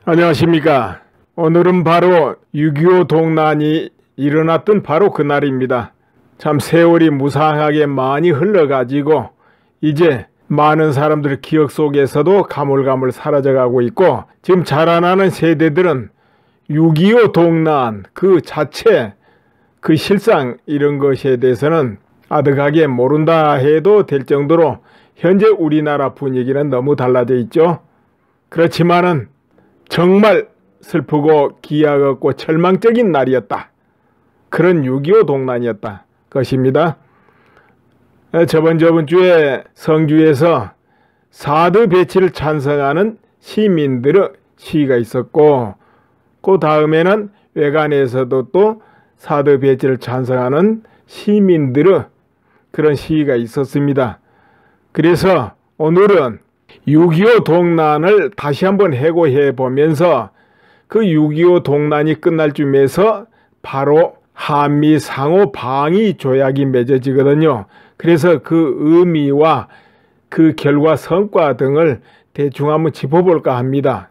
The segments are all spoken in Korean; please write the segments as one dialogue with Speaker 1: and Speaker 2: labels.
Speaker 1: 안녕하십니까. 오늘은 바로 6.25 동란이 일어났던 바로 그날입니다. 참 세월이 무상하게 많이 흘러가지고 이제 많은 사람들의 기억 속에서도 가물가물 사라져가고 있고, 지금 자라나는 세대들은 6.25 동란 그 자체, 그 실상 이런 것에 대해서는 아득하게 모른다 해도 될 정도로 현재 우리나라 분위기는 너무 달라져 있죠. 그렇지만은 정말 슬프고 기약 없고 절망적인 날이었다. 그런 6.25 동란이었다 것입니다. 저번 주에 성주에서 사드 배치를 찬성하는 시민들의 시위가 있었고, 그 다음에는 외관에서도 또 사드 배치를 찬성하는 시민들의 그런 시위가 있었습니다. 그래서 오늘은 6.25 동란을 다시 한번 해고해 보면서 그 6.25 동란이 끝날 쯤에서 바로 한미 상호 방위 조약이 맺어지거든요. 그래서 그 의미와 그 결과 성과 등을 대충 한번 짚어볼까 합니다.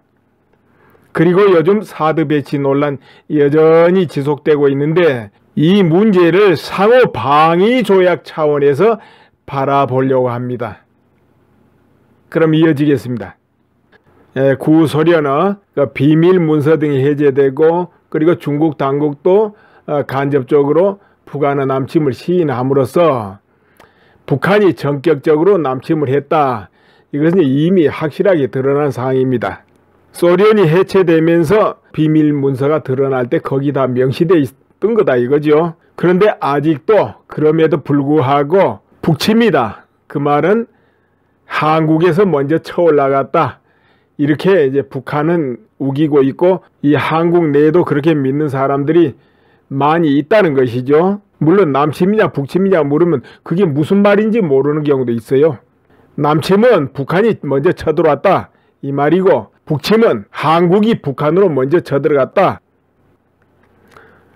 Speaker 1: 그리고 요즘 사드 배치 논란 여전히 지속되고 있는데, 이 문제를 상호 방위 조약 차원에서 바라보려고 합니다. 그럼 이어지겠습니다. 구소련의 비밀 문서 등이 해제되고, 그리고 중국 당국도 간접적으로 북한의 남침을 시인함으로써 북한이 전격적으로 남침을 했다. 이것은 이미 확실하게 드러난 사항입니다. 소련이 해체되면서 비밀 문서가 드러날 때 거기다 명시되어 있던 거다 이거죠. 그런데 아직도 그럼에도 불구하고 북침이다. 그 말은 한국에서 먼저 쳐올라갔다. 이렇게 이제 북한은 우기고 있고, 이 한국 내에도 그렇게 믿는 사람들이 많이 있다는 것이죠. 물론 남침이냐 북침이냐 물으면 그게 무슨 말인지 모르는 경우도 있어요. 남침은 북한이 먼저 쳐들어왔다 이 말이고, 북침은 한국이 북한으로 먼저 쳐들어갔다.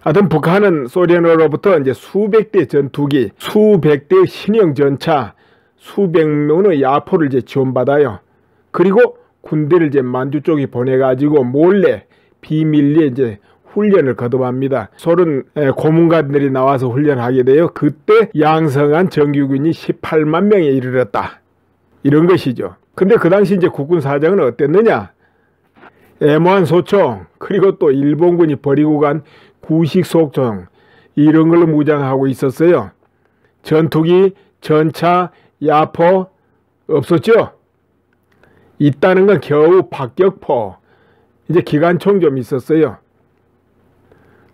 Speaker 1: 하여튼 북한은 소련으로부터 이제 수백 대 전투기, 수백 대 신형 전차, 수백 명의 야포를 이제 지원받아요. 그리고 군대를 이제 만주 쪽에 보내가지고 몰래 비밀리에 이제 훈련을 거듭합니다. 소련 고문관들이 나와서 훈련하게 돼요. 그때 양성한 정규군이 18만 명에 이르렀다. 이런 것이죠. 근데 그 당시 이제 국군 사정은 어땠느냐? 애모한 소총, 그리고 또 일본군이 버리고 간 구식 속총, 이런 걸로 무장하고 있었어요. 전투기, 전차, 야포 없었죠? 있다는 건 겨우 박격포, 이제 기관총 좀 있었어요.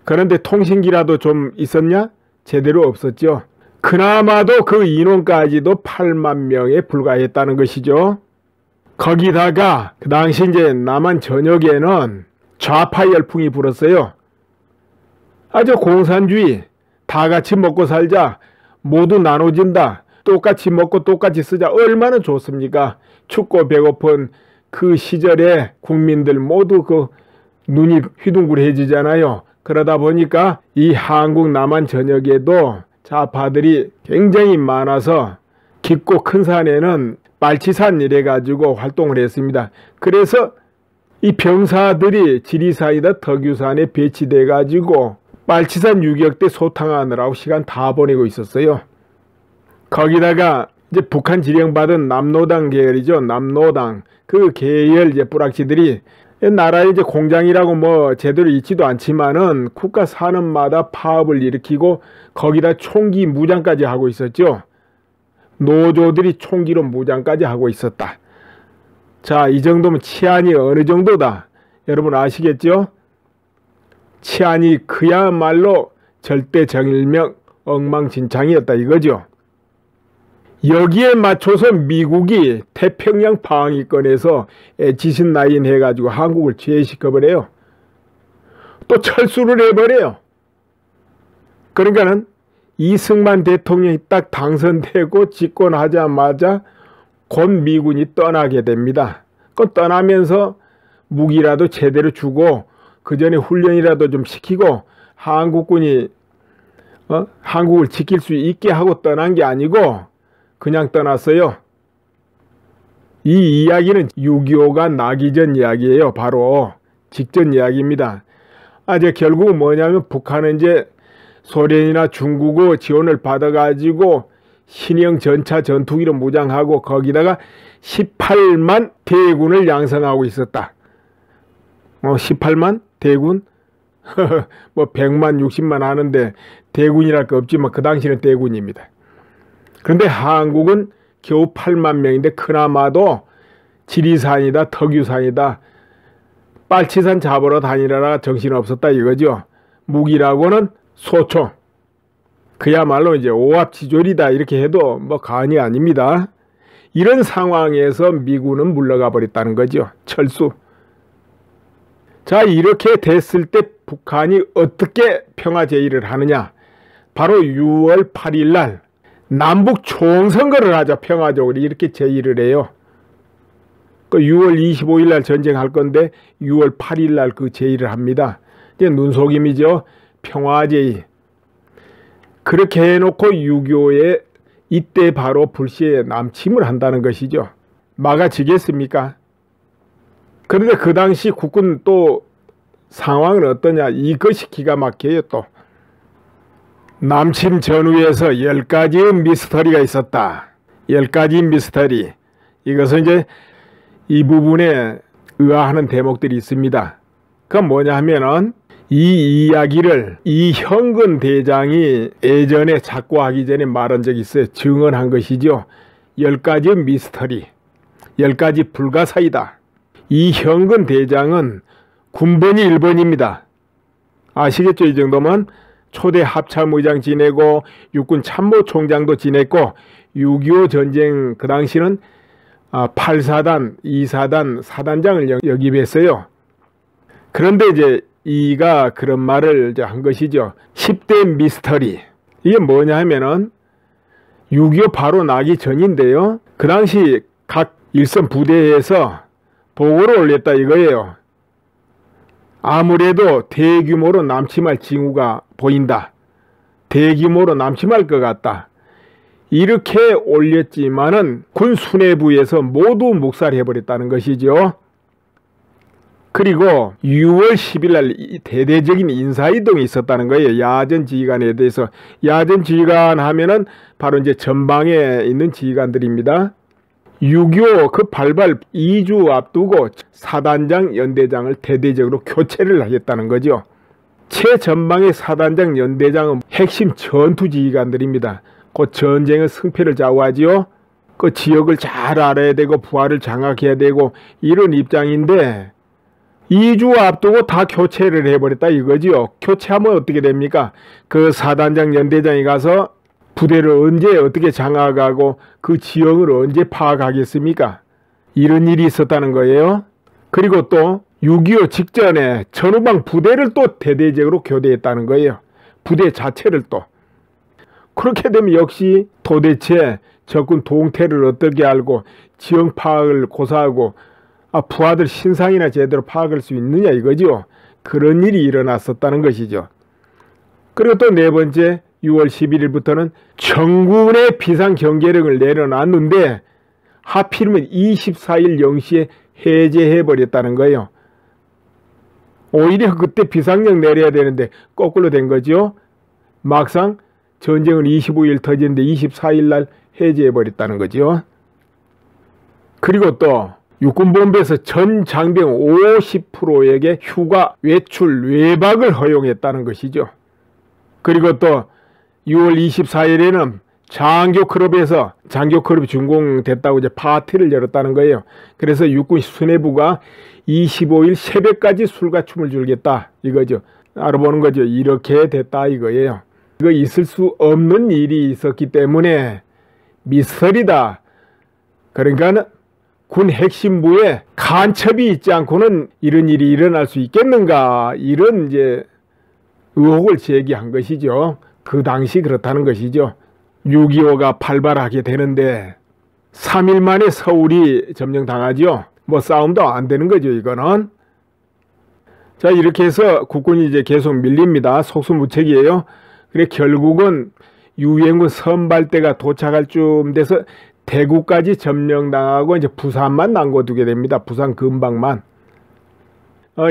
Speaker 1: 그런데 통신기라도 좀 있었냐? 제대로 없었죠. 그나마도 그 인원까지도 8만 명에 불과했다는 것이죠. 거기다가 그 당시 이제 남한 전역에는 좌파 열풍이 불었어요. 아주 공산주의, 다 같이 먹고 살자, 모두 나눠진다, 똑같이 먹고 똑같이 쓰자, 얼마나 좋습니까? 춥고 배고픈 그 시절에 국민들 모두 그 눈이 휘둥그레지잖아요. 그러다 보니까 이 한국 남한 전역에도 좌파들이 굉장히 많아서 깊고 큰 산에는 빨치산 이래 가지고 활동을 했습니다. 그래서 이 병사들이 지리산이다 덕유산에 배치돼 가지고 빨치산 유격대 소탕하느라고 시간 다 보내고 있었어요. 거기다가 이제 북한 지령받은 남노당 계열이죠. 남노당 그 계열 이제 뿌락치들이 나라의 이제 공장이라고 뭐 제대로 있지도 않지만은 국가 산업마다 파업을 일으키고 거기다 총기 무장까지 하고 있었죠. 노조들이 총기로 무장까지 하고 있었다. 자, 이 정도면 치안이 어느 정도다 여러분 아시겠죠? 치안이 그야말로 절대정일명 엉망진창이었다 이거죠. 여기에 맞춰서 미국이 태평양 방위권에서 지신라인 해가지고 한국을 제외시켜버려요. 또 철수를 해버려요. 그러니까는 이승만 대통령이 딱 당선되고 집권하자마자 곧 미군이 떠나게 됩니다. 그 떠나면서 무기라도 제대로 주고 그 전에 훈련이라도 좀 시키고 한국군이 한국을 지킬 수 있게 하고 떠난 게 아니고 그냥 떠났어요. 이 이야기는 6.25가 나기 전 이야기예요. 바로 직전 이야기입니다. 이제 결국 뭐냐면 북한은 이제 소련이나 중국의 지원을 받아가지고 신형 전차 전투기로 무장하고 거기다가 18만 대군을 양성하고 있었다. 18만 대군? 뭐 100만 60만 하는데 대군이랄 거 없지만 그 당시는 대군입니다. 그런데 한국은 겨우 8만 명인데 그나마도 지리산이다 덕유산이다 빨치산 잡으러 다니느라 정신없었다 이거죠. 무기라고는 소총, 그야말로 이제 오합지졸이다 이렇게 해도 뭐 과언이 아닙니다. 이런 상황에서 미군은 물러가 버렸다는 거죠. 철수. 자, 이렇게 됐을 때 북한이 어떻게 평화 제의를 하느냐. 바로 6월 8일 날 남북 총선거를 하자 평화적으로 이렇게 제의를 해요. 그 6월 25일 날 전쟁할 건데 6월 8일 날 그 제의를 합니다. 이제 눈속임이죠. 평화 제의. 그렇게 해놓고 6.25에 이때 바로 불시에 남침을 한다는 것이죠. 막아지겠습니까? 그런데 그 당시 국군 또 상황은 어떠냐. 이것이 기가 막혀요. 또 남침 전후에서 10가지의 미스터리가 있었다. 10가지 미스터리. 이것은 이제 이 부분에 의아하는 대목들이 있습니다. 그건 뭐냐 하면은 이 이야기를 이형근 대장이 예전에 작고하기 전에 말한 적이 있어요. 증언한 것이죠. 10가지 미스터리, 10가지 불가사의다. 이형근 대장은 군번이 1번입니다. 아시겠죠? 이 정도면 초대 합참의장 지내고 육군 참모총장도 지냈고 6.25 전쟁 그 당시는 8사단, 2사단, 사단장을 역입했어요. 그런데 이제 이가 그런 말을 이제 한 것이죠. 10대 미스터리. 이게 뭐냐 하면은 6.25 바로 나기 전인데요. 그 당시 각 일선 부대에서 보고를 올렸다 이거예요. 아무래도 대규모로 남침할 징후가 보인다. 대규모로 남침할 것 같다. 이렇게 올렸지만은 군 수뇌부에서 모두 묵살해버렸다는 것이죠. 그리고 6월 10일 날 대대적인 인사이동이 있었다는 거예요. 야전 지휘관에 대해서. 야전 지휘관 하면은 바로 이제 전방에 있는 지휘관들입니다. 6.25 그 발발 2주 앞두고 사단장, 연대장을 대대적으로 교체를 하겠다는 거죠. 최전방의 사단장, 연대장은 핵심 전투 지휘관들입니다. 그 전쟁의 승패를 좌우하지요. 그 지역을 잘 알아야 되고 부하를 장악해야 되고 이런 입장인데 2주 앞두고 다 교체를 해버렸다 이거지요. 교체하면 어떻게 됩니까? 그 사단장, 연대장이 가서 부대를 언제 어떻게 장악하고 그 지형을 언제 파악하겠습니까? 이런 일이 있었다는 거예요. 그리고 또 6.25 직전에 전후방 부대를 또 대대적으로 교대했다는 거예요. 부대 자체를 또. 그렇게 되면 역시 도대체 적군 동태를 어떻게 알고 지형 파악을 고사하고 부하들 신상이나 제대로 파악할 수 있느냐 이거죠. 그런 일이 일어났었다는 것이죠. 그리고 또 네 번째 6월 11일부터는 정군의 비상경계령을 내려놨는데 하필이면 24일 0시에 해제해버렸다는 거예요. 오히려 그때 비상령 내려야 되는데 거꾸로 된 거죠. 막상 전쟁은 25일 터졌는데 24일 날 해제해버렸다는 거죠. 그리고 또 육군본부에서 전 장병 50%에게 휴가, 외출, 외박을 허용했다는 것이죠. 그리고 또 6월 24일에는 장교클럽에서 장교클럽이 준공됐다고 이제 파티를 열었다는 거예요. 그래서 육군 수뇌부가 25일 새벽까지 술과 춤을 즐겼다 이거죠. 알아보는 거죠. 이렇게 됐다 이거예요. 이거 있을 수 없는 일이 있었기 때문에 미스터리다. 그러니까 군 핵심부에 간첩이 있지 않고는 이런 일이 일어날 수 있겠는가 이런 이제 의혹을 제기한 것이죠. 그 당시 그렇다는 것이죠. 6.25가 발발하게 되는데 3일 만에 서울이 점령당하죠. 뭐 싸움도 안 되는 거죠 이거는. 자 이렇게 해서 국군이 이제 계속 밀립니다. 속수무책이에요. 그래 결국은 유엔군 선발대가 도착할 쯤 돼서 대구까지 점령당하고 이제 부산만 남겨두게 됩니다. 부산 근방만.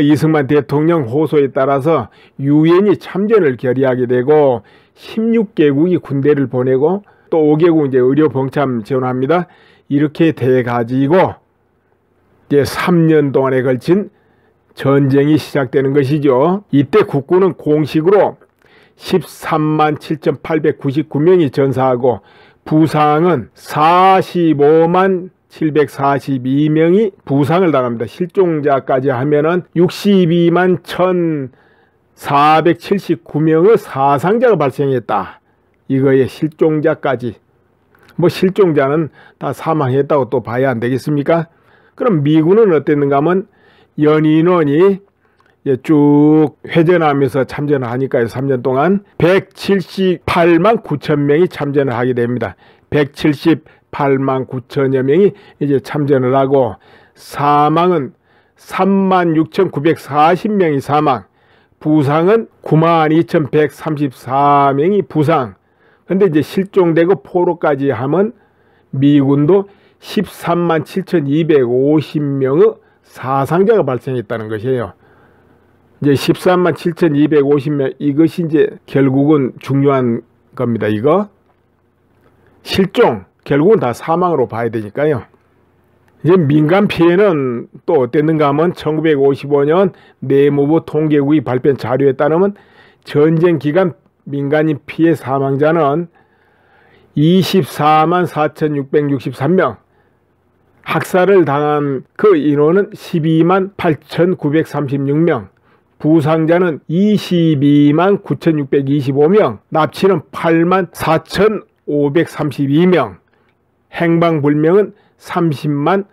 Speaker 1: 이승만 대통령 호소에 따라서 유엔이 참전을 결의하게 되고 16개국이 군대를 보내고 또 5개국 이제 의료 봉참 지원합니다. 이렇게 돼 가지고 이제 3년 동안에 걸친 전쟁이 시작되는 것이죠. 이때 국군은 공식으로 13만 7,899명이 전사하고 부상은 45만 742명이 부상을 당합니다. 실종자까지 하면은 62만 1,479명의 사상자가 발생했다. 이거에 실종자까지. 뭐 실종자는 다 사망했다고 또 봐야 안 되겠습니까? 그럼 미군은 어땠는가 하면 연인원이 쭉 회전하면서 참전을 하니까요. 3년 동안 178만 9천 명이 참전을 하게 됩니다. 178만 9천여 명이 이제 참전을 하고 사망은 36,940명이 사망, 부상은 92,134명이 부상. 근데 이제 실종되고 포로까지 하면 미군도 13만 7,250명의 사상자가 발생했다는 것이에요. 이제 13만 7,250명, 이것이 이제 결국은 중요한 겁니다. 이거 실종, 결국은 다 사망으로 봐야 되니까요. 이제 민간 피해는 또 어땠는가 하면 1955년 내무부 통계국이 발표한 자료에 따르면 전쟁 기간 민간인 피해 사망자는 24만 4,663명, 학살을 당한 그 인원은 12만 8,936명, 부상자는 22만 9,625명, 납치는 8만 4,532명, 행방불명은 30만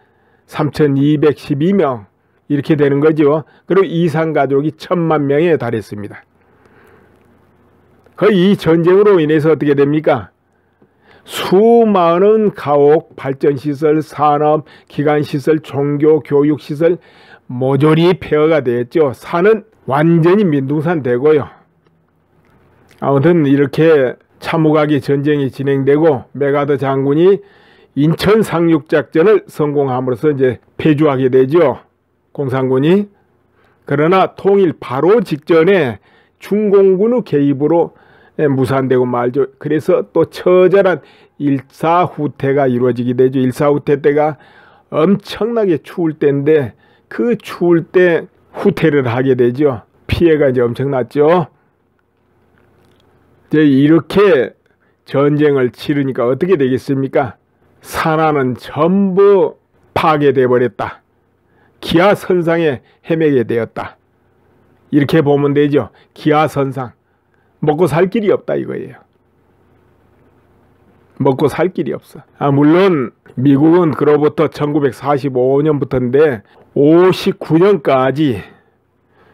Speaker 1: 3,212명 이렇게 되는 거죠. 그리고 이산가족이 1,000만 명에 달했습니다. 이 전쟁으로 인해서 어떻게 됩니까? 수많은 가옥, 발전시설, 산업, 기관시설, 종교, 교육시설 모조리 폐허가 되었죠. 산은 완전히 민둥산 되고요. 아무튼 이렇게 참호각의 전쟁이 진행되고 메가더 장군이 인천 상륙작전을 성공함으로써 이제 패주하게 되죠. 공산군이. 그러나 통일 바로 직전에 중공군의 개입으로 무산되고 말죠. 그래서 또 처절한 일사후퇴가 이루어지게 되죠. 일사후퇴 때가 엄청나게 추울 때인데 그 추울 때 후퇴를 하게 되죠. 피해가 이제 엄청났죠. 이제 이렇게 전쟁을 치르니까 어떻게 되겠습니까? 산하는 전부 파괴돼 버렸다. 기하선상에 헤매게 되었다. 이렇게 보면 되죠. 기하선상. 먹고 살 길이 없다 이거예요. 먹고 살 길이 없어. 물론 미국은 그로부터 1945년부터인데 59년까지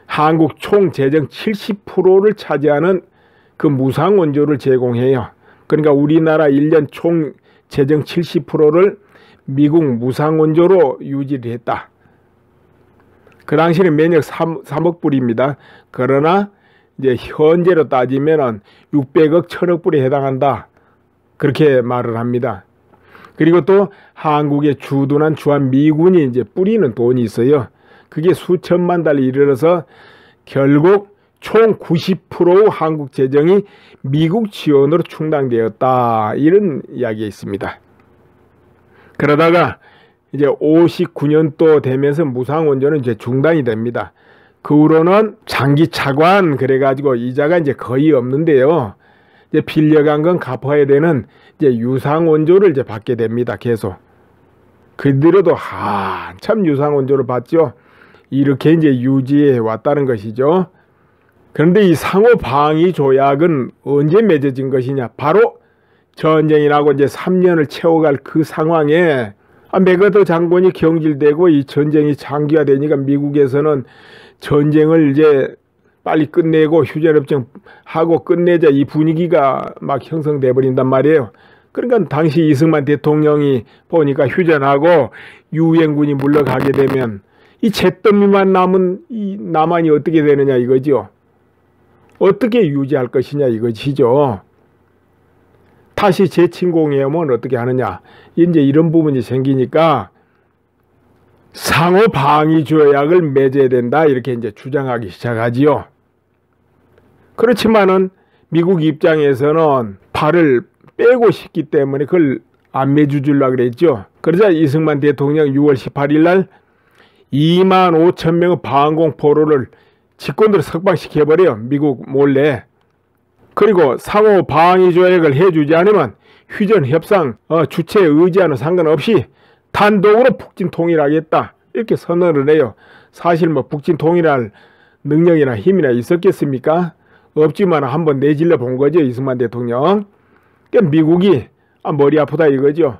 Speaker 1: 한국 총 재정 70%를 차지하는 그 무상원조를 제공해요. 그러니까 우리나라 1년 총 재정 70%를 미국 무상원조로 유지를 했다. 그 당시에는 매년 3억 불입니다. 그러나 이제 현재로 따지면 600억, 1000억 불에 해당한다. 그렇게 말을 합니다. 그리고 또 한국의 주둔한 주한 미군이 이제 뿌리는 돈이 있어요. 그게 수천만 달러 이르러서 결국 총 90% 한국 재정이 미국 지원으로 충당되었다. 이런 이야기가 있습니다. 그러다가 이제 59년도 되면서 무상원조는 이제 중단이 됩니다. 그 후로는 장기 차관 그래가지고 이자가 이제 거의 없는데요. 이제 빌려간 건 갚아야 되는 이제 유상원조를 이제 받게 됩니다. 계속. 그들도 한참 유상원조를 받죠. 이렇게 이제 유지해 왔다는 것이죠. 그런데 이 상호방위 조약은 언제 맺어진 것이냐? 바로 전쟁이 나고 이제 3년을 채워갈 그 상황에 메가더 장군이 경질되고 이 전쟁이 장기화되니까 미국에서는 전쟁을 이제 빨리 끝내고 휴전협정 하고 끝내자 이 분위기가 막 형성돼 버린단 말이에요. 그러니까 당시 이승만 대통령이 보니까 휴전하고 유엔군이 물러가게 되면 이 잿더미만 남은 이 남한이 어떻게 되느냐 이거죠. 어떻게 유지할 것이냐 이것이죠. 다시 재침공해 오면 어떻게 하느냐. 이제 이런 부분이 생기니까 상호 방위 조약을 맺어야 된다 이렇게 이제 주장하기 시작하지요. 그렇지만은 미국 입장에서는 팔을 빼고 싶기 때문에 그걸 안 맺어주려고 그랬죠. 그러자 이승만 대통령 6월 18일 날 2만 5천 명의 방공 포로를 직권으로 석방시켜버려요. 미국 몰래. 그리고 상호 방위 조약을 해주지 않으면 휴전 협상 주체에 의지하는 상관없이 단독으로 북진 통일하겠다 이렇게 선언을 해요. 사실 뭐 북진 통일할 능력이나 힘이나 있었겠습니까? 없지만 한번 내질러 본 거죠. 이승만 대통령. 그러니까 미국이 머리 아프다 이거죠.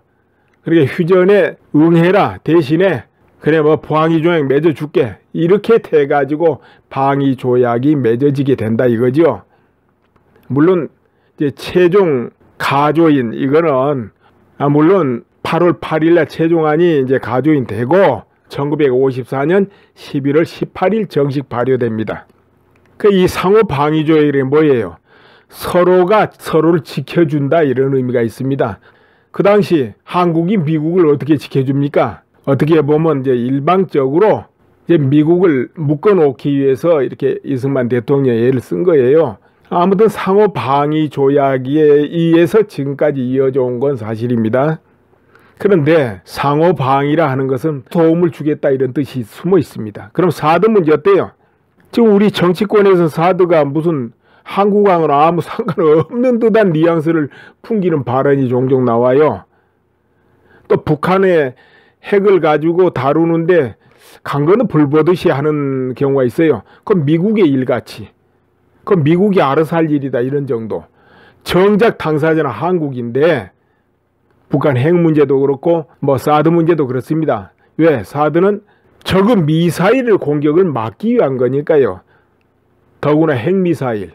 Speaker 1: 그러니까 휴전에 응해라 대신에 그래 뭐 방위 조약 맺어줄게 이렇게 돼가지고 방위 조약이 맺어지게 된다 이거죠. 물론 이제 최종 가조인 이거는 물론 8월 8일날 최종안이 이제 가조인 되고 1954년 11월 18일 정식 발효됩니다. 이 상호 방위 조약이 뭐예요? 서로가 서로를 지켜준다 이런 의미가 있습니다. 그 당시 한국이 미국을 어떻게 지켜줍니까? 어떻게 보면 이제 일방적으로 이제 미국을 묶어놓기 위해서 이렇게 이승만 대통령이 예를 쓴 거예요. 아무튼 상호 방위 조약에 의해서 지금까지 이어져 온 건 사실입니다. 그런데 상호 방위라 하는 것은 도움을 주겠다 이런 뜻이 숨어 있습니다. 그럼 사드 문제 어때요? 지금 우리 정치권에서 사드가 무슨 한국하고는 아무 상관없는 듯한 뉘앙스를 풍기는 발언이 종종 나와요. 또 북한의 핵을 가지고 다루는데 강건은 불보듯이 하는 경우가 있어요. 그건 미국의 일같이. 그건 미국이 알아서 할 일이다 이런 정도. 정작 당사자는 한국인데 북한 핵 문제도 그렇고 뭐 사드 문제도 그렇습니다. 왜? 사드는 적의 미사일을 공격을 막기 위한 거니까요. 더구나 핵미사일.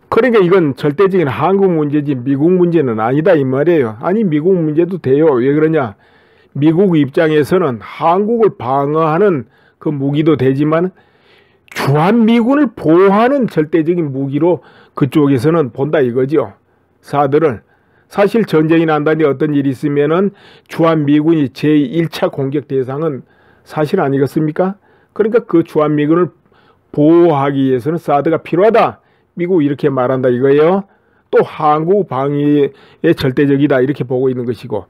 Speaker 1: 그러니까 이건 절대적인 한국 문제지 미국 문제는 아니다 이 말이에요. 아니 미국 문제도 돼요. 왜 그러냐? 미국 입장에서는 한국을 방어하는 그 무기도 되지만 주한미군을 보호하는 절대적인 무기로 그쪽에서는 본다 이거죠. 사드를. 사실 전쟁이 난다니 어떤 일이 있으면은 주한미군이 제1차 공격 대상은 사실 아니겠습니까? 그러니까 그 주한미군을 보호하기 위해서는 사드가 필요하다. 미국 이렇게 말한다 이거예요. 또 한국 방위에 절대적이다 이렇게 보고 있는 것이고.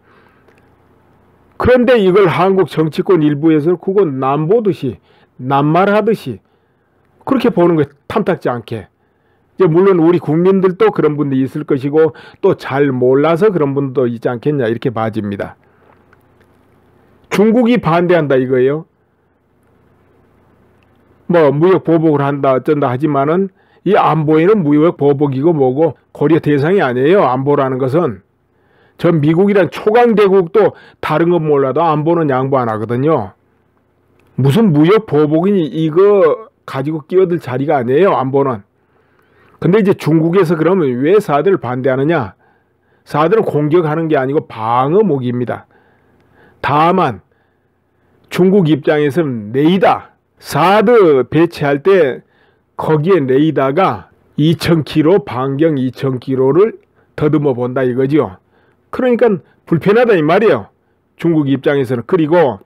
Speaker 1: 그런데 이걸 한국 정치권 일부에서는 그건 남보듯이 남말하듯이 그렇게 보는 게 탐탁지 않게. 이제 물론 우리 국민들도 그런 분들이 있을 것이고 또 잘 몰라서 그런 분도 있지 않겠냐 이렇게 봐집니다. 중국이 반대한다 이거예요. 뭐 무역 보복을 한다 어쩐다 하지만은 이 안보에는 무역 보복이고 뭐고 고려 대상이 아니에요. 안보라는 것은. 저 미국이란 초강대국도 다른 건 몰라도 안보는 양보 안 하거든요. 무슨 무역 보복이니 이거 가지고 끼어들 자리가 아니에요. 안보는. 근데 이제 중국에서 그러면 왜 사드를 반대하느냐? 사드는 공격하는 게 아니고 방어무기입니다. 다만 중국 입장에서는 레이더 사드 배치할 때 거기에 레이더가 2000km 반경 2000km를 더듬어 본다 이거죠. 그러니까 불편하다 이 말이에요. 중국 입장에서는. 그리고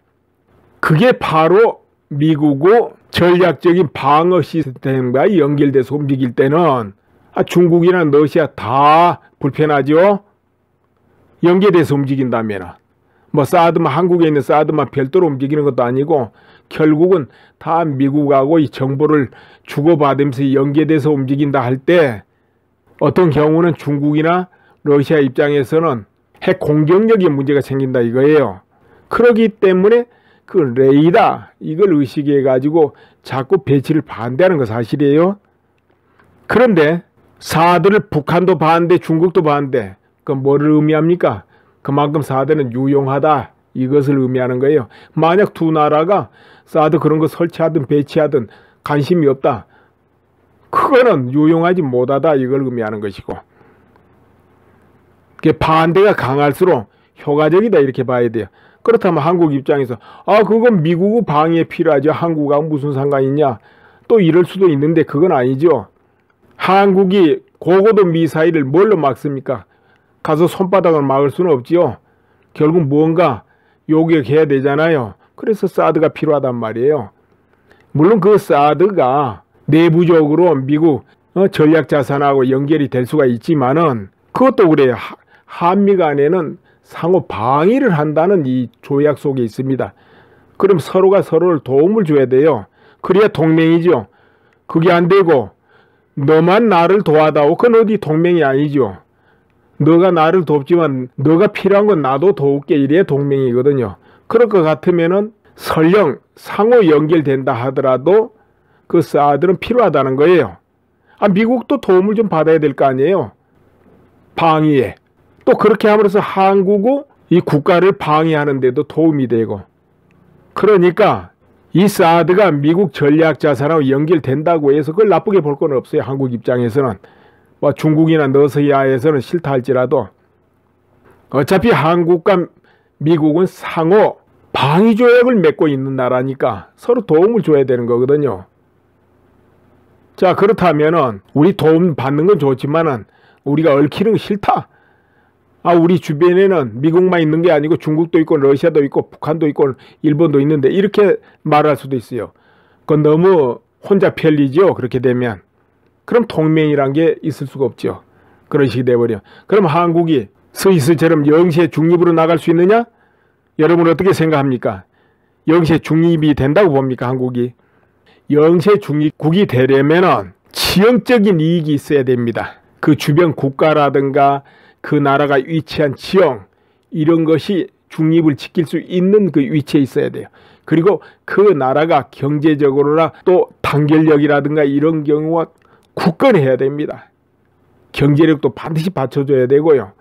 Speaker 1: 그게 바로 미국의 전략적인 방어 시스템과 연결돼서 움직일 때는 중국이나 러시아 다 불편하죠. 연계돼서 움직인다면 뭐 사드만 한국에 있는 사드만 별도로 움직이는 것도 아니고 결국은 다 미국하고 이 정보를 주고받으면서 연계돼서 움직인다 할 때 어떤 경우는 중국이나 러시아 입장에서는 핵 공격력에 문제가 생긴다 이거예요. 그렇기 때문에 그 레이더 이걸 의식해 가지고 자꾸 배치를 반대하는 거 사실이에요. 그런데 사드를 북한도 반대 중국도 반대. 그럼 뭐를 의미합니까? 그만큼 사드는 유용하다 이것을 의미하는 거예요. 만약 두 나라가 사드 그런 거 설치하든 배치하든 관심이 없다. 그거는 유용하지 못하다 이걸 의미하는 것이고. 반대가 강할수록 효과적이다 이렇게 봐야 돼요. 그렇다면 한국 입장에서 그건 미국의 방위에 필요하죠. 한국하고 무슨 상관이 있냐. 또 이럴 수도 있는데 그건 아니죠. 한국이 고고도 미사일을 뭘로 막습니까? 가서 손바닥을 막을 수는 없지요. 결국 뭔가 요격해야 되잖아요. 그래서 사드가 필요하단 말이에요. 물론 그 사드가 내부적으로 미국 전략자산하고 연결이 될 수가 있지만은 그것도 그래요. 한미 간에는 상호 방위를 한다는 이 조약 속에 있습니다. 그럼 서로가 서로를 도움을 줘야 돼요. 그래야 동맹이죠. 그게 안 되고 너만 나를 도와다오. 그건 어디 동맹이 아니죠. 너가 나를 돕지만 너가 필요한 건 나도 도울게. 이래야 동맹이거든요. 그럴 것 같으면은 설령 상호 연결된다 하더라도 그 사드는 필요하다는 거예요. 미국도 도움을 좀 받아야 될 거 아니에요. 방위에. 또 그렇게 함으로써 한국은 이 국가를 방위하는 데도 도움이 되고. 그러니까 이 사드가 미국 전략자산하고 연결된다고 해서 그걸 나쁘게 볼 건 없어요. 한국 입장에서는. 뭐 중국이나 너스야에서는 싫다 할지라도 어차피 한국과 미국은 상호 방위조약을 맺고 있는 나라니까 서로 도움을 줘야 되는 거거든요. 자, 그렇다면은 우리 도움 받는 건 좋지만은 우리가 얽히는 거 싫다. 우리 주변에는 미국만 있는 게 아니고 중국도 있고 러시아도 있고 북한도 있고 일본도 있는데 이렇게 말할 수도 있어요. 그건 너무 혼자 편리죠. 그렇게 되면. 그럼 동맹이란 게 있을 수가 없죠. 그런 식이 돼버려. 그럼 한국이 스위스처럼 영시에 중립으로 나갈 수 있느냐? 여러분 어떻게 생각합니까? 영시에 중립이 된다고 봅니까? 한국이? 영시에 중립국이 되려면 지형적인 이익이 있어야 됩니다. 그 주변 국가라든가 그 나라가 위치한 지형 이런 것이 중립을 지킬 수 있는 그 위치에 있어야 돼요. 그리고 그 나라가 경제적으로나 또 단결력이라든가 이런 경우와 굳건해야 됩니다. 경제력도 반드시 받쳐줘야 되고요.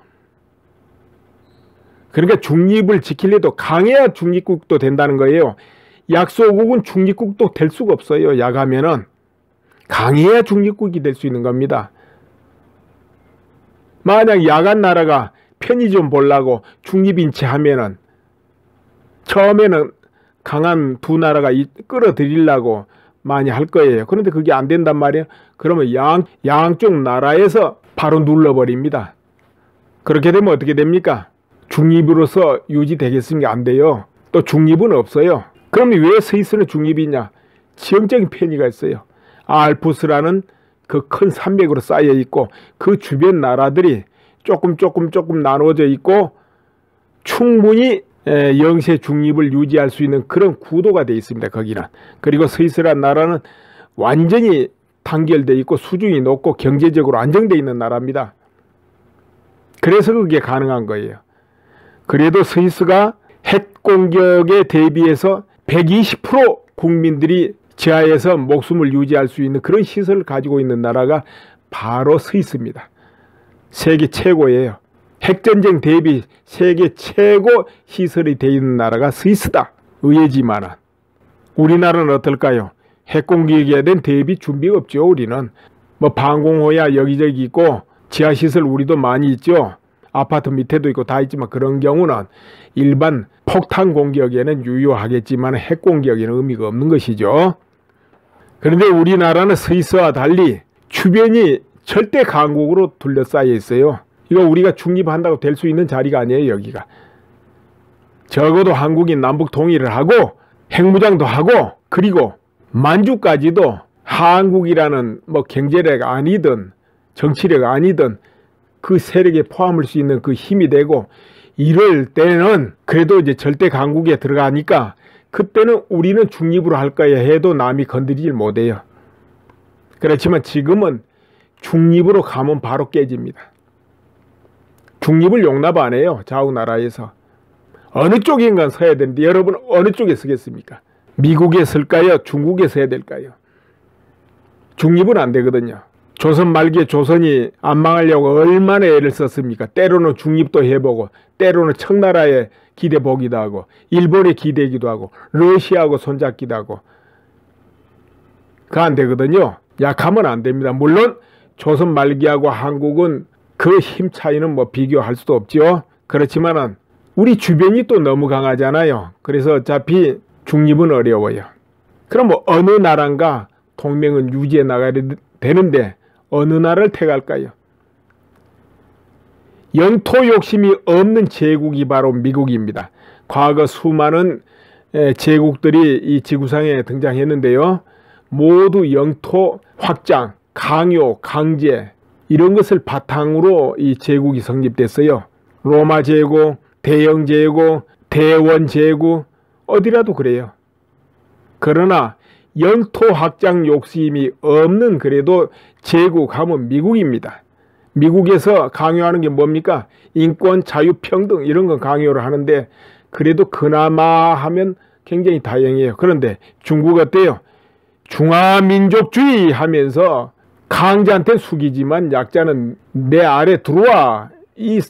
Speaker 1: 그러니까 중립을 지키려도 강해야 중립국도 된다는 거예요. 약소국은 중립국도 될 수가 없어요. 약하면은 강해야 중립국이 될 수 있는 겁니다. 만약 약한 나라가 편의점 보려고 중립인치 하면은 처음에는 강한 두 나라가 끌어들이려고 많이 할 거예요. 그런데 그게 안 된단 말이에요. 그러면 양쪽 나라에서 바로 눌러버립니다. 그렇게 되면 어떻게 됩니까? 중립으로서 유지되겠습니까? 안 돼요. 또 중립은 없어요. 그럼 왜 스위스는 중립이냐? 지형적인 편의가 있어요. 알프스라는 그 큰 산맥으로 쌓여 있고 그 주변 나라들이 조금 나누어져 있고 충분히 영세 중립을 유지할 수 있는 그런 구도가 되어 있습니다. 거기는. 그리고 스위스라는 나라는 완전히 단결되어 있고 수준이 높고 경제적으로 안정되어 있는 나라입니다. 그래서 그게 가능한 거예요. 그래도 스위스가 핵 공격에 대비해서 120% 국민들이 지하에서 목숨을 유지할 수 있는 그런 시설을 가지고 있는 나라가 바로 스위스입니다. 세계 최고예요. 핵전쟁 대비 세계 최고 시설이 되어 있는 나라가 스위스다. 의외지만은 우리나라는 어떨까요? 핵공격에 대한 대비 준비가 없죠. 우리는 뭐 방공호야 여기저기 있고 지하시설 우리도 많이 있죠. 아파트 밑에도 있고 다 있지만 그런 경우는 일반 폭탄 공격에는 유효하겠지만 핵 공격에는 의미가 없는 것이죠. 그런데 우리나라는 스위스와 달리 주변이 절대 강국으로 둘러싸여 있어요. 이거 우리가 중립한다고 될 수 있는 자리가 아니에요. 여기가. 적어도 한국이 남북 통일을 하고 핵무장도 하고 그리고 만주까지도 한국이라는 뭐 경제력 아니든 정치력 아니든 그 세력에 포함할 수 있는 그 힘이 되고 이럴 때는 그래도 이제 절대 강국에 들어가니까 그때는 우리는 중립으로 할 거야 해도 남이 건드리질 못해요. 그렇지만 지금은 중립으로 가면 바로 깨집니다. 중립을 용납 안 해요. 좌우 나라에서. 어느 쪽인가 서야 되는데 여러분 어느 쪽에 서겠습니까? 미국에 설까요? 중국에 서야 될까요? 중립은 안 되거든요. 조선 말기에 조선이 안 망하려고 얼마나 애를 썼습니까? 때로는 중립도 해보고 때로는 청나라에 기대보기도 하고 일본에 기대기도 하고 러시아하고 손잡기도 하고 그거 안 되거든요. 약하면 안 됩니다. 물론 조선 말기하고 한국은 그 힘 차이는 뭐 비교할 수도 없죠. 그렇지만은 우리 주변이 또 너무 강하잖아요. 그래서 어차피 중립은 어려워요. 그럼 뭐 어느 나라인가 동맹은 유지해 나가야 되는데 어느 나라를 택할까요? 영토 욕심이 없는 제국이 바로 미국입니다. 과거 수많은 제국들이 이 지구상에 등장했는데요. 모두 영토 확장, 강요, 강제 이런 것을 바탕으로 이 제국이 성립됐어요. 로마 제국, 대영 제국, 대원 제국 어디라도 그래요. 그러나 영토 확장 욕심이 없는 그래도 제국하면 미국입니다. 미국에서 강요하는 게 뭡니까? 인권, 자유, 평등 이런 건 강요를 하는데 그래도 그나마 하면 굉장히 다행이에요. 그런데 중국 어때요? 중화민족주의 하면서 강자한테 숙이지만 약자는 내 아래 들어와 이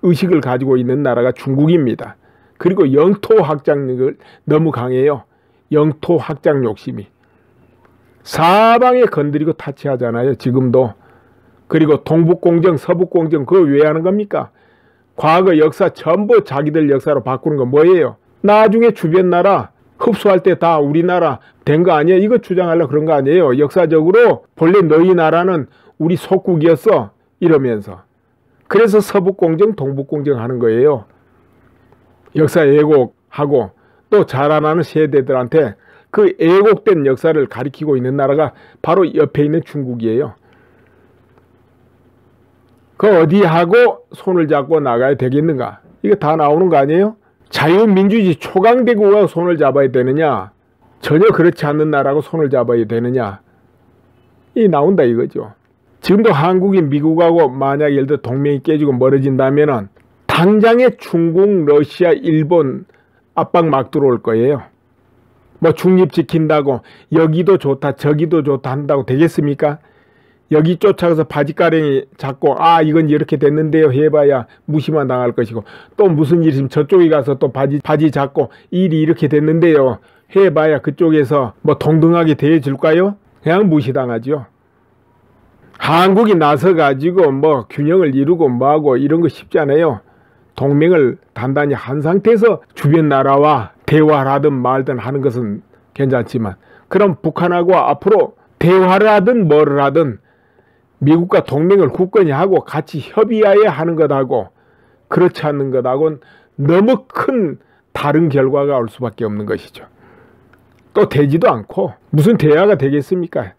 Speaker 1: 의식을 가지고 있는 나라가 중국입니다. 그리고 영토 확장력을 너무 강해요. 영토 확장 욕심이. 사방에 건드리고 타치하잖아요. 지금도. 그리고 동북공정, 서북공정 그거 왜 하는 겁니까? 과거 역사 전부 자기들 역사로 바꾸는 건 뭐예요? 나중에 주변 나라 흡수할 때 다 우리나라 된 거 아니에요? 이거 주장하려고 그런 거 아니에요? 역사적으로 본래 너희 나라는 우리 속국이었어 이러면서. 그래서 서북공정, 동북공정 하는 거예요. 역사 왜곡하고 또 자라나는 세대들한테 그 왜곡된 역사를 가리키고 있는 나라가 바로 옆에 있는 중국이에요. 그 어디하고 손을 잡고 나가야 되겠는가? 이거 다 나오는 거 아니에요? 자유민주주의 초강대국하고 손을 잡아야 되느냐? 전혀 그렇지 않는 나라하고 손을 잡아야 되느냐? 이 나온다 이거죠. 지금도 한국이 미국하고 만약 예를 들어 동맹이 깨지고 멀어진다면은 당장에 중국, 러시아, 일본 압박 막 들어올 거예요. 뭐 중립 지킨다고 여기도 좋다 저기도 좋다 한다고 되겠습니까? 여기 쫓아가서 바지가랭이 잡고 아 이건 이렇게 됐는데요 해봐야 무시만 당할 것이고 또 무슨 일이 있으면 저쪽에 가서 또 바지 잡고 일이 이렇게 됐는데요 해봐야 그쪽에서 뭐 동등하게 대해줄까요? 그냥 무시당하죠. 한국이 나서 가지고 뭐 균형을 이루고 뭐하고 이런 거 쉽지 않아요. 동맹을 단단히 한 상태에서 주변 나라와 대화를 하든 말든 하는 것은 괜찮지만 그럼 북한하고 앞으로 대화를 하든 뭐를 하든 미국과 동맹을 굳건히 하고 같이 협의하여 하는 것하고 그렇지 않는 것하고는 너무 큰 다른 결과가 올 수밖에 없는 것이죠. 또 되지도 않고 무슨 대화가 되겠습니까?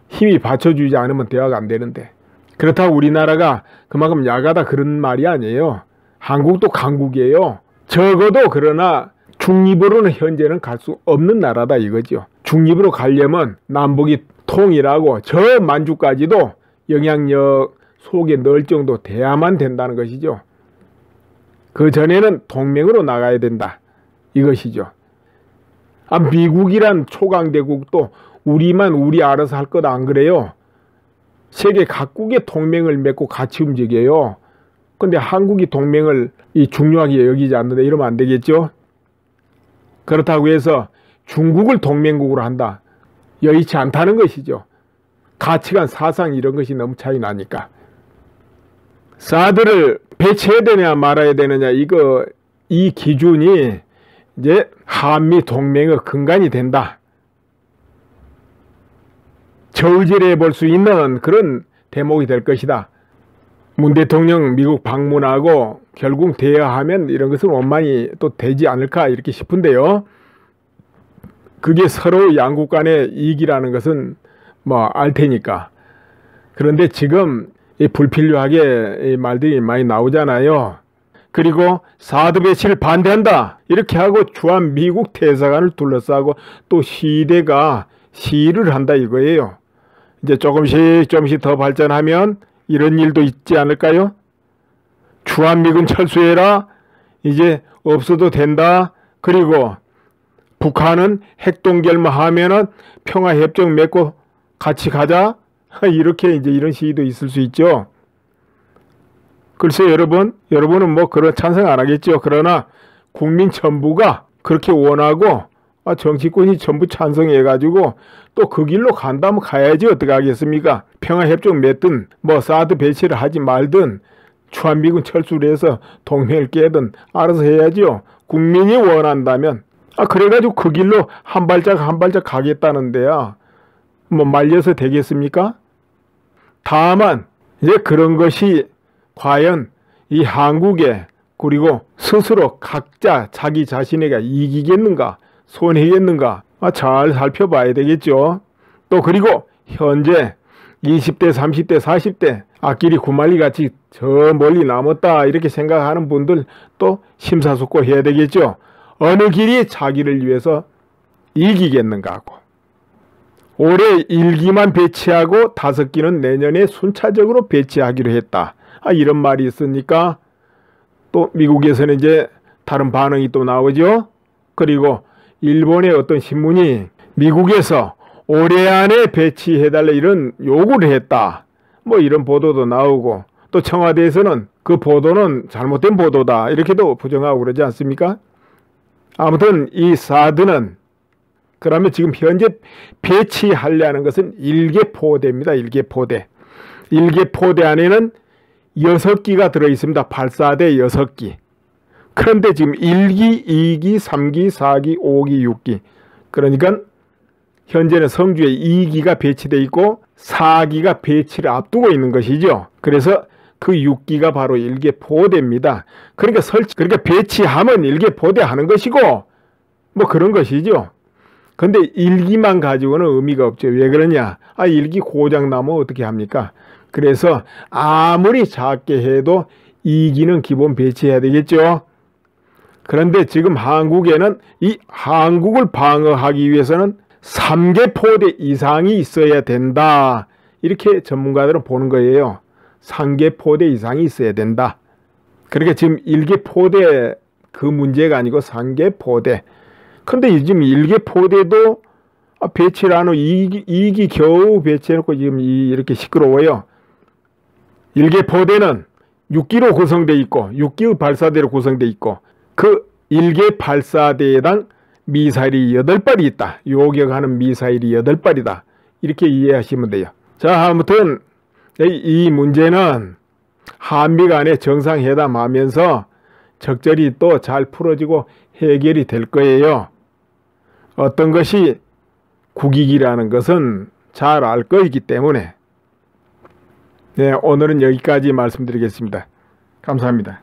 Speaker 1: 힘이 받쳐주지 않으면 대화가 안 되는데. 그렇다고 우리나라가 그만큼 약하다 그런 말이 아니에요. 한국도 강국이에요. 적어도 그러나 중립으로는 현재는 갈 수 없는 나라다 이거죠. 중립으로 가려면 남북이 통일하고 저 만주까지도 영향력 속에 넣을 정도 돼야만 된다는 것이죠. 그 전에는 동맹으로 나가야 된다 이것이죠. 미국이란 초강대국도 우리만 우리 알아서 할 것 안 그래요. 세계 각국의 동맹을 맺고 같이 움직여요. 근데 한국이 동맹을 중요하게 여기지 않는데 이러면 안 되겠죠. 그렇다고 해서 중국을 동맹국으로 한다. 여의치 않다는 것이죠. 가치관, 사상 이런 것이 너무 차이 나니까. 사드를 배치해야 되냐 말아야 되느냐 이 기준이 이제 한미 동맹의 근간이 된다. 저울질해 볼 수 있는 그런 대목이 될 것이다. 문 대통령 미국 방문하고 결국 대화하면 이런 것은 원만히 또 되지 않을까 이렇게 싶은데요. 그게 서로 양국 간의 이익이라는 것은 뭐 알 테니까. 그런데 지금 불필요하게 말들이 많이 나오잖아요. 그리고 사드 배치를 반대한다 이렇게 하고 주한 미국 대사관을 둘러싸고 또 시대가 시위를 한다 이거예요. 이제 조금씩 더 발전하면 이런 일도 있지 않을까요? 주한미군 철수해라. 이제 없어도 된다. 그리고 북한은 핵동결만 평화협정 맺고 같이 가자. 이렇게 이제 이런 시위도 있을 수 있죠. 글쎄 여러분은 뭐 그런 찬성 안 하겠죠. 그러나 국민 전부가 그렇게 원하고 정치권이 전부 찬성해가지고 또 그 길로 간다면 가야지 어떻게 하겠습니까? 평화협정 맺든 뭐 사드 배치를 하지 말든 주한미군 철수를 해서 동맹을 깨든 알아서 해야죠. 국민이 원한다면 그래가지고 그 길로 한 발짝 가겠다는데야 뭐 말려서 되겠습니까? 다만 이제 그런 것이 과연 이 한국에 그리고 스스로 각자 자기 자신에게 이기겠는가? 손해겠는가? 잘 살펴봐야 되겠죠. 또 그리고 현재 20대, 30대, 40대 앞길이 구말리 같이 저 멀리 남았다 이렇게 생각하는 분들 또 심사숙고해야 되겠죠. 어느 길이 자기를 위해서 이기겠는가 하고. 올해 1기만 배치하고 5기는 내년에 순차적으로 배치하기로 했다. 이런 말이 있으니까 또 미국에서는 이제 다른 반응이 또 나오죠. 그리고 일본의 어떤 신문이 미국에서 올해 안에 배치해달라 이런 요구를 했다. 뭐 이런 보도도 나오고 또 청와대에서는 그 보도는 잘못된 보도다 이렇게도 부정하고 그러지 않습니까? 아무튼 이 사드는 그러면 지금 현재 배치하려는 것은 1개 포대입니다. 1개 포대. 1개 포대 안에는 6기가 들어있습니다. 발사대 6기. 그런데 지금 1기, 2기, 3기, 4기, 5기, 6기. 그러니까 현재는 성주에 2기가 배치되어 있고 4기가 배치를 앞두고 있는 것이죠. 그래서 그 6기가 바로 1개 포대입니다. 그러니까 배치하면 1개 포대 하는 것이고 뭐 그런 것이죠. 근데 1기만 가지고는 의미가 없죠. 왜 그러냐? 1기 고장 나면 어떻게 합니까? 그래서 아무리 작게 해도 2기는 기본 배치해야 되겠죠. 그런데 지금 한국에는 이 한국을 방어하기 위해서는 3개 포대 이상이 있어야 된다. 이렇게 전문가들은 보는 거예요. 3개 포대 이상이 있어야 된다. 그러니까 지금 1개 포대 그 문제가 아니고 3개 포대. 근데 지금 1개 포대도 배치를 안 하고 2기 겨우 배치해놓고 지금 이렇게 시끄러워요. 1개 포대는 6기로 구성되어 있고 6기의 발사대로 구성되어 있고 그 1개 발사대당 미사일이 8발이 있다. 요격하는 미사일이 8발이다. 이렇게 이해하시면 돼요. 자, 아무튼 이 문제는 한미 간에 정상회담하면서 적절히 또 잘 풀어지고 해결이 될 거예요. 어떤 것이 국익이라는 것은 잘 알 거이기 때문에. 네, 오늘은 여기까지 말씀드리겠습니다. 감사합니다.